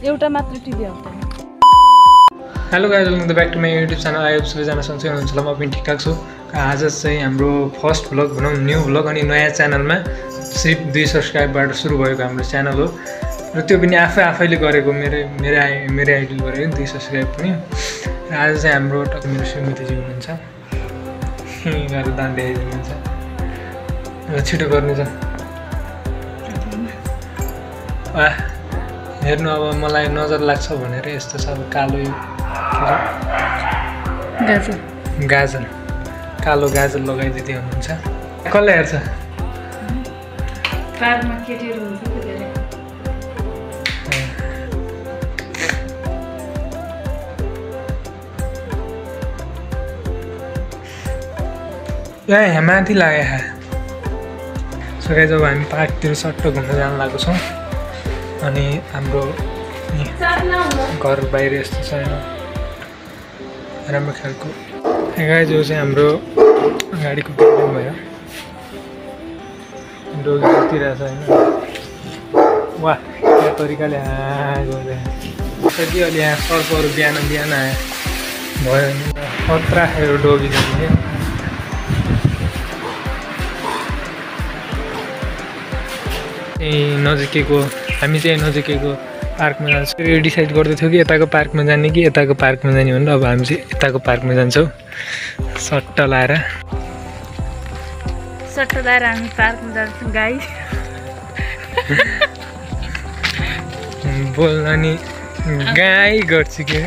एउटा मात्र टिभी आउँदैन। Hello guys, welcome back to my YouTube channel. I hope सबैजना सन्चै हुनुहुन्छ होला। म पनि ठिकठाक छु। आज चाहिँ हाम्रो फर्स्ट भ्लग भनौँ, न्यू भ्लग अनि नयाँ च्यानलमा सिर्फ 2 सब्सक्राइबबाट सुरु भएको हाम्रो च्यानल हो र त्यो पनि आफैले गरेको मेरो आइडीले गरेको 2 सब्सक्राइब पनि। र आज चाहिँ हाम्रो मेरो श्रीमतीजी हुनुहुन्छ, गाह्रो दान ल्याइदिनुहुन्छ र छिटो गर्नु छ। हेर्नु, अब मलाई नजर लाग्छ भनेर यस्तो छ। अब कालो गाजर कालो गाजर लगाइदिँदै हुनुहुन्छ। कसले हेर्छ? पार्कमा केटीहरू हुन्छ त्यतिले। यहाँ माथि लाग्यो। सो गाइज, अब हामी पार्कतिर सट्ट घुम्न जान लागेको छौँ। अनि हाम्रो घर बाहिर यस्तो छैन, राम्रो खालको। गाइज, यो चाहिँ हाम्रो गाडीको प्रब्लम भयो, डोगी सुतिरहेछ होइन। वाह, यो तरिकाले गर्दै अलि यहाँ सर्पहरू बिहान भयो भने खतरा खायो डोगी जाने। हामी चाहिँ नजिकैको पार्कमा जान्छौँ। यो डिसाइड गर्दै थियौँ कि यताको पार्कमा जाने कि यताको पार्कमा जाने भनेर। अब हामी चाहिँ यताको पार्कमा जान्छौँ सट्टा लाएर हामी पार्कमा जान्छौँ। गाई बोल्न नि गाई गर्छु के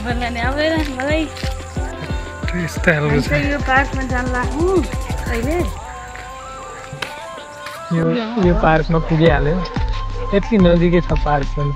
बोल्न नि आउँदैन मलाई। यस्तो खालको छ। यो पार्कमा जान लाग्नु अहिले। यो पार्कमा पुगिहाल्यो, यति नजिकै छ पार्क पनि।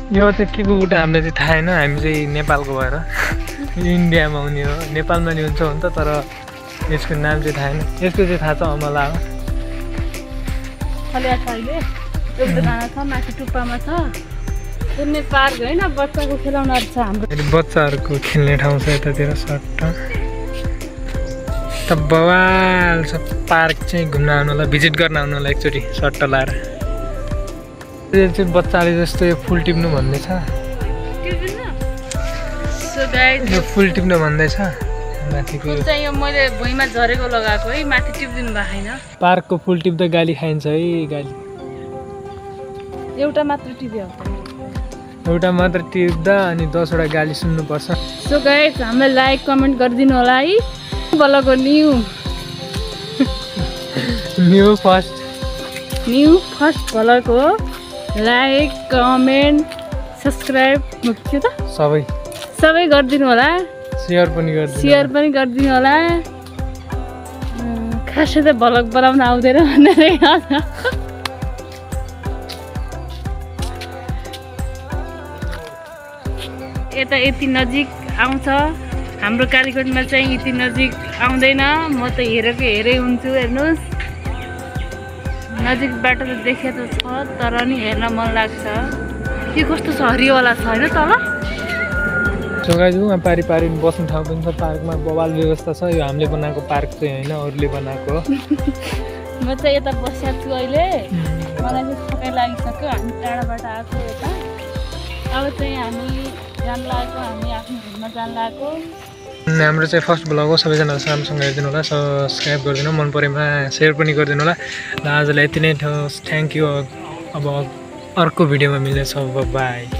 यो चाहिँ के को बुट हामीलाई चाहिँ थाहा छैन। हामी चाहिँ नेपालको भएर इन्डियामा हुने हो, नेपालमा नि हुन्छ त, तर यसको नाम चाहिँ थाहा छैन। यसको चाहिँ थाहा छ अमला हो। माथि टुप्पामा छ कुनै पार्क होइन, बच्चाको खेलाउनाहरू छ हाम्रो। बच्चाहरूको खेल्ने ठाउँ छ यतातिर सट्ट त बवाल छ। पार्क चाहिँ घुम्न आउनुलाई, भिजिट गर्न आउनुलाई एकचोटि सट्ट लाएर। यो चाहिँ बच्चाले जस्तो यो फुल टिप्नु भन्दैछ। यो फुल टिप्नु भन्दैछ माथिको। यो मैले भुइँमा झरेको लगाएको है, माथि टिप्दिनु भएको छैन। पार्कको फुल टिप्दा गाली खाइन्छ है, गाली। एउटा मात्र टिप्यो, एउटा मात्र टिप्दा अनि 10 वटा गाली सुन्नुपर्छ। सो गाइस, हामीलाई लाइक कमेन्ट गरिदिनु होला है। ब्लगको न्यू फर्स्ट ब्लगको लाइक कमेन्ट सब्सक्राइब के त सबै गरिदिनु होला। सेयर पनि गरिदिनु होला। खासै त भ्लग बनाउन आउँदैन भनेर यता यति नजिक आउँछ, हाम्रो कालीकोटमा चाहिँ यति नजिक आउँदैन। म त हेरै हुन्छु। हेर्नुहोस्, नजिकबाट त देखे त छ, तर नि हेर्न मन लाग्छ। के कस्तो छ, हरियोवाला छ होइन तल। गाइजमा पारी बस्ने ठाउँ पनि छ। पार्कमा बवाल व्यवस्था छ। यो हामीले बनाएको पार्क चाहिँ होइन, अरूले बनाएको हो। म चाहिँ यता बसेको छु अहिले। मलाई चाहिँ थकाइ लागिसक्यो। हामी टाढाबाट आएको यता। अब चाहिँ हामी जान लागेको, हामी आफ्नो घरमा जान लागेको। हाम्रो चाहिँ फर्स्ट भ्लग हो। सबैजना राम्रोसँग हेरिदिनु होला, सब्सक्राइब गरिदिनु, मन परेमा सेयर पनि गरिदिनु होला। र आजलाई यति नै थ्याङ्क यू। अब अर्को भिडियोमा मिल्नेछ। बाई।